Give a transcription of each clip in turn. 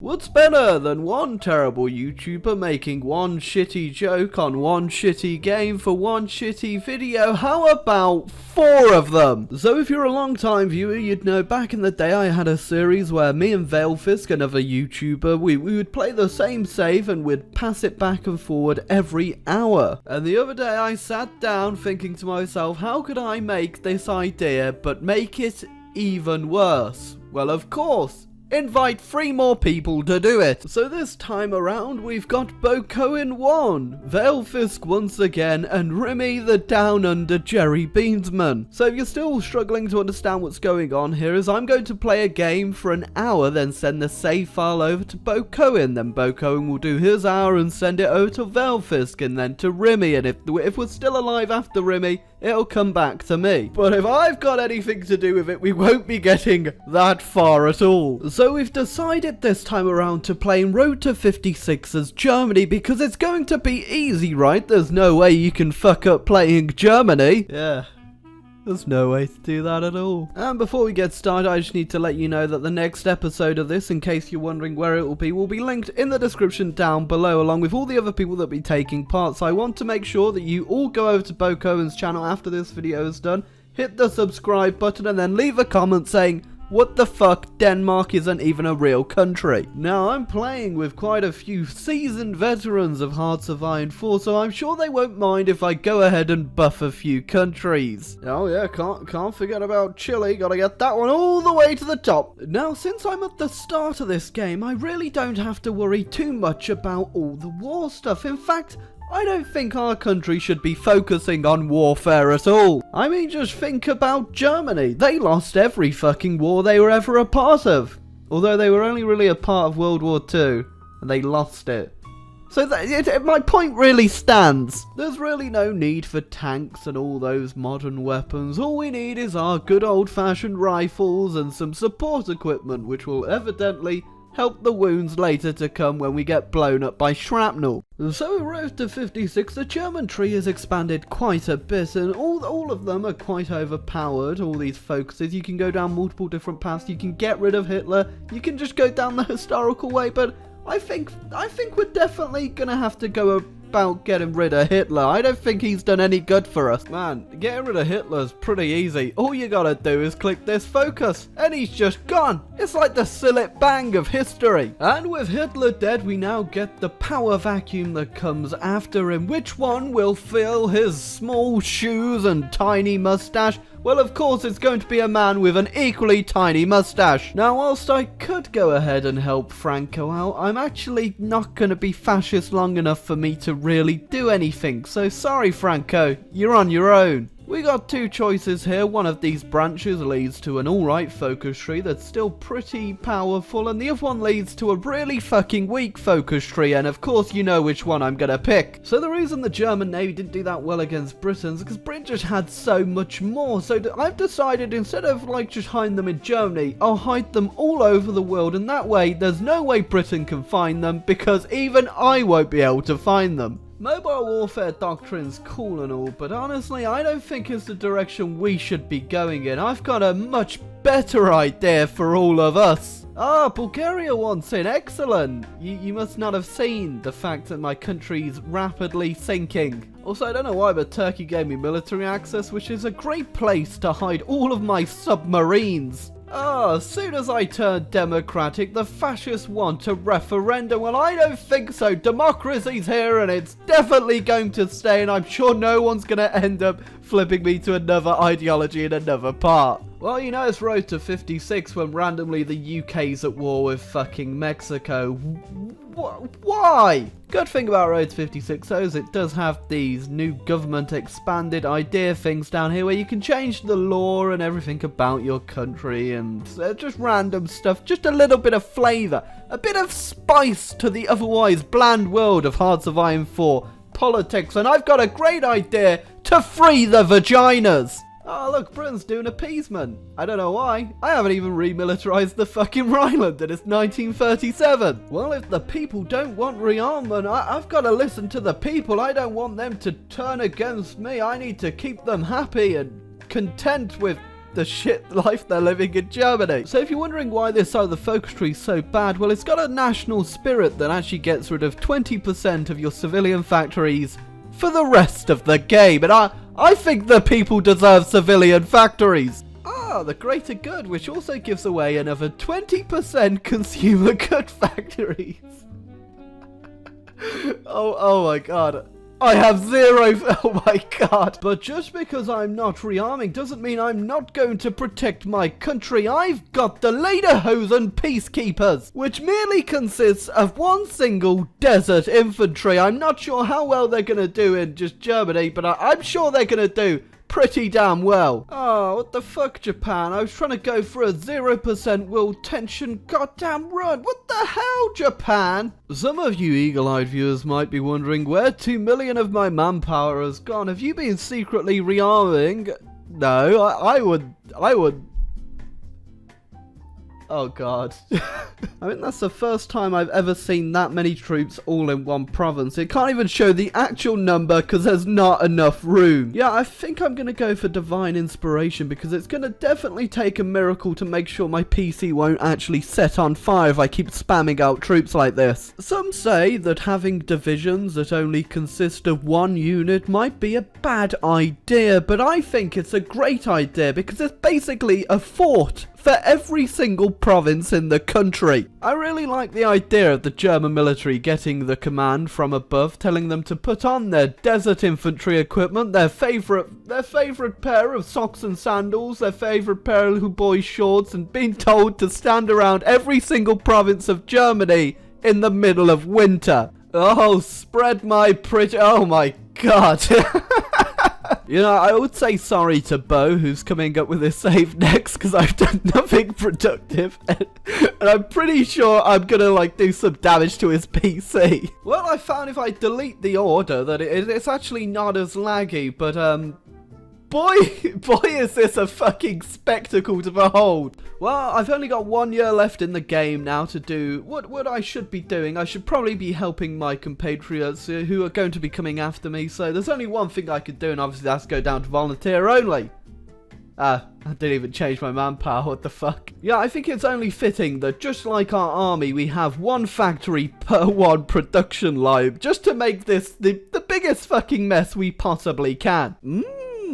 What's better than one terrible YouTuber making one shitty joke on one shitty game for one shitty video? How about 4 of them? So if you're a long time viewer, you'd know back in the day I had a series where me and Veilfisk, another YouTuber, we would play the same save and we'd pass it back and forward every hour. And the other day I sat down thinking to myself, how could I make this idea but make it even worse? Well, of course, invite 3 more people to do it. So this time around, we've got Boko in 1, Veilfisk once again, and Rimmy the Down Under Jerry Beansman. So if you're still struggling to understand what's going on here, is I'm going to play a game for an hour, then send the save file over to Boko, then Boko will do his hour and send it over to Veilfisk, and then to Rimmy, and if we're still alive after Rimmy, it'll come back to me. But if I've got anything to do with it, we won't be getting that far at all. So we've decided this time around to play in Road to 56 as Germany because it's going to be easy, right? There's no way you can fuck up playing Germany. Yeah. There's no way to do that at all. And before we get started, I just need to let you know that the next episode of this, in case you're wondering where it will be linked in the description down below, along with all the other people that will be taking part. So I want to make sure that you all go over to Bo Cohen's channel after this video is done, hit the subscribe button, and then leave a comment saying, what the fuck, Denmark isn't even a real country. Now, I'm playing with quite a few seasoned veterans of Hearts of Iron 4, so I'm sure they won't mind if I go ahead and buff a few countries. Oh yeah, can't forget about Chile, gotta get that one all the way to the top. Now, since I'm at the start of this game, I really don't have to worry too much about all the war stuff. In fact, I don't think our country should be focusing on warfare at all. I mean, just think about Germany. They lost every fucking war they were ever a part of. Although they were only really a part of World War II, and they lost it. So my point really stands. There's really no need for tanks and all those modern weapons. All we need is our good old-fashioned rifles and some support equipment, which will evidently help the wounds later to come when we get blown up by shrapnel. So in Road to 56, the German tree has expanded quite a bit, and all of them are quite overpowered, all these focuses. You can go down multiple different paths, you can get rid of Hitler, you can just go down the historical way, but I think we're definitely gonna have to go about getting rid of Hitler. I don't think he's done any good for us. Man, getting rid of Hitler's pretty easy. All you gotta do is click this focus, and he's just gone. It's like the Sillet Bang of history. And with Hitler dead, we now get the power vacuum that comes after him. Which one will fill his small shoes and tiny mustache? Well, of course, it's going to be a man with an equally tiny mustache. Now, whilst I could go ahead and help Franco out, I'm actually not going to be fascist long enough for me to really do anything. So sorry, Franco, you're on your own. We got 2 choices here. One of these branches leads to an alright focus tree that's still pretty powerful, and the other one leads to a really fucking weak focus tree, and of course you know which one I'm gonna pick. So the reason the German Navy didn't do that well against Britain is because Britain just had so much more. So I've decided, instead of like just hiding them in Germany, I'll hide them all over the world, and that way there's no way Britain can find them, because even I won't be able to find them. Mobile warfare doctrine's cool and all, but honestly, I don't think it's the direction we should be going in. I've got a much better idea for all of us. Ah, Bulgaria wants in. Excellent. You must not have seen the fact that my country's rapidly sinking. Also, I don't know why, but Turkey gave me military access, which is a great place to hide all of my submarines. Oh, as soon as I turn democratic, the fascists want a referendum. Well, I don't think so. Democracy's here and it's definitely going to stay, and I'm sure no one's going to end up flipping me to another ideology in another part. Well, you know, it's Road to 56 when randomly the UK's at war with fucking Mexico. Why? Good thing about Road to 56 though is it does have these new government expanded idea things down here where you can change the law and everything about your country and just random stuff, just a little bit of flavour, a bit of spice to the otherwise bland world of Hearts of Iron 4 politics, and I've got a great idea to free the vaginas. Oh look, Britain's doing appeasement. I don't know why. I haven't even remilitarized the fucking Rhineland and it's 1937. Well, if the people don't want rearmament, I've got to listen to the people. I don't want them to turn against me. I need to keep them happy and content with the shit life they're living in Germany. So if you're wondering why this side of the focus tree is so bad, well, it's got a national spirit that actually gets rid of 20% of your civilian factories for the rest of the game. And I think the people deserve civilian factories. The greater good, which also gives away another 20% consumer good factories. oh my god. I have 0. Oh my god. But just because I'm not rearming doesn't mean I'm not going to protect my country. I've got the Lederhosen Peacekeepers, which merely consists of one single desert infantry. I'm not sure how well they're going to do in just Germany, but I'm sure they're going to do pretty damn well. Oh, what the fuck, Japan? I was trying to go for a 0% world tension goddamn run. What the hell, Japan? Some of you eagle-eyed viewers might be wondering where 2 million of my manpower has gone. Have you been secretly rearming? No, I would. Oh god. I mean, that's the first time I've ever seen that many troops all in one province. It can't even show the actual number because there's not enough room. Yeah, I think I'm going to go for divine inspiration because it's going to definitely take a miracle to make sure my PC won't actually set on fire if I keep spamming out troops like this. Some say that having divisions that only consist of one unit might be a bad idea, but I think it's a great idea because it's basically a fort for every single province in the country. I really like the idea of the German military getting the command from above, telling them to put on their desert infantry equipment, their favorite pair of socks and sandals, their favorite pair of little boy shorts, and being told to stand around every single province of Germany in the middle of winter. Oh, spread my pretty... Oh my god. You know, I would say sorry to Bo, who's coming up with his save next, because I've done nothing productive, and I'm pretty sure I'm gonna, like, do some damage to his PC. Well, I found if I delete the order that it's actually not as laggy, but, boy is this a fucking spectacle to behold. Well, I've only got 1 year left in the game now to do what I should be doing. I should probably be helping my compatriots who are going to be coming after me. So there's only one thing I could do, and obviously that's go down to volunteer only. I didn't even change my manpower, what the fuck. Yeah, I think it's only fitting that just like our army, we have one factory per one production line, just to make this the biggest fucking mess we possibly can.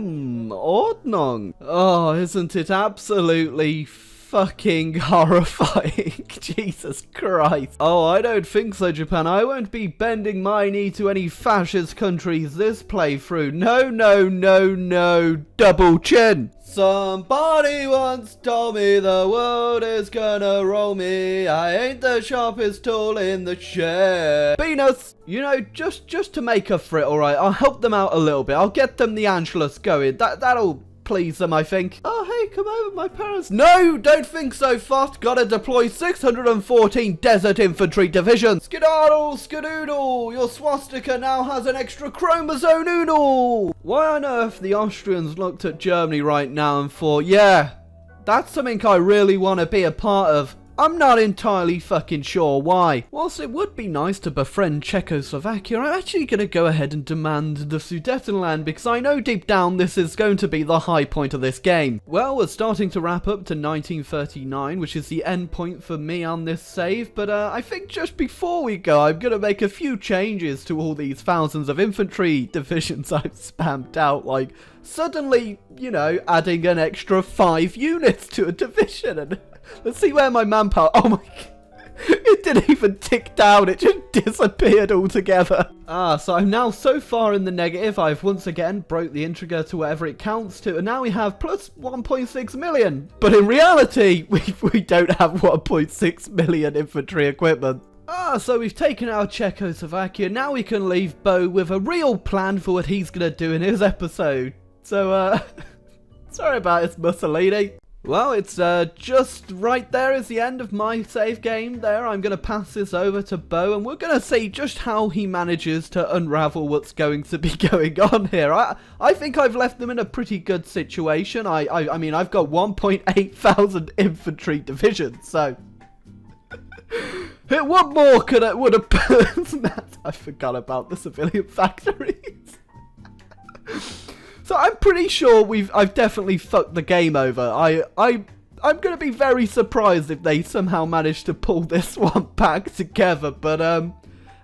Ordnung. Oh, isn't it absolutely fucking horrifying? Jesus Christ. Oh, I don't think so, Japan. I won't be bending my knee to any fascist countries this playthrough. No, double chin. Somebody once told me the world is gonna roll me. I ain't the sharpest tool in the shed. Venus, you know, just to make up for it, alright, I'll help them out a little bit. I'll get them the Angelus going. That'll please them, I think. Oh, hey, come over, my parents. No, don't think so fast. Gotta deploy 614 desert infantry divisions. Skedaddle, skedoodle. Your swastika now has an extra chromosome noodle. Why on earth the Austrians looked at Germany right now and thought, yeah, that's something I really want to be a part of? I'm not entirely fucking sure why. Whilst it would be nice to befriend Czechoslovakia, I'm actually going to go ahead and demand the Sudetenland because I know deep down this is going to be the high point of this game. Well, we're starting to wrap up to 1939, which is the end point for me on this save, but I think just before we go, I'm going to make a few changes to all these thousands of infantry divisions I've spammed out, like suddenly, you know, adding an extra 5 units to a division, and let's see where my manpower... Oh my... It didn't even tick down, it just disappeared altogether. So I'm now so far in the negative, I've once again broke the integer to whatever it counts to, and now we have plus 1.6 million. But in reality, we don't have 1.6 million infantry equipment. So we've taken out Czechoslovakia, now we can leave Bo with a real plan for what he's gonna do in his episode. So, sorry about this, Mussolini. Well, it's just right there is the end of my save game there. I'm going to pass this over to Bo, and we're going to see just how he manages to unravel what's going to be going on here. I think I've left them in a pretty good situation. I mean, I've got 1.8 thousand infantry divisions, so... What more would have... I forgot about the civilian factories. So I'm pretty sure I've definitely fucked the game over. I'm gonna be very surprised if they somehow manage to pull this one back together. But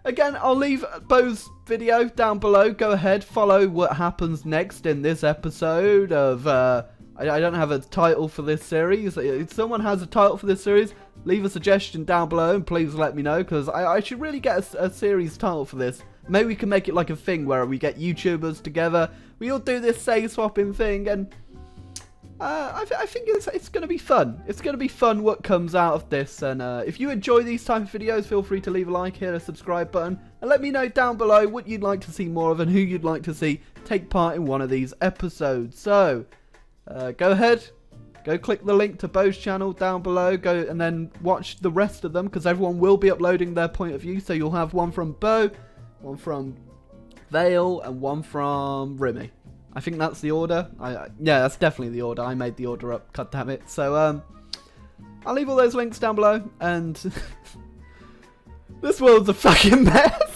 again, I'll leave Bo's video down below. Go ahead, follow what happens next in this episode of I don't have a title for this series. If someone has a title for this series, leave a suggestion down below and please let me know, because I should really get a series title for this. Maybe we can make it like a thing where we get YouTubers together, we all do this save swapping thing, and I think it's going to be fun. It's going to be fun what comes out of this. And if you enjoy these type of videos, feel free to leave a like, hit a subscribe button, and let me know down below what you'd like to see more of and who you'd like to see take part in one of these episodes. So go ahead, go click the link to Bo's channel down below, go and then watch the rest of them, because everyone will be uploading their point of view. So you'll have one from Bo, one from Vale, and one from Rimmy. I think that's the order. Yeah, that's definitely the order. I made the order up, god damn it. So I'll leave all those links down below, and this world's a fucking mess.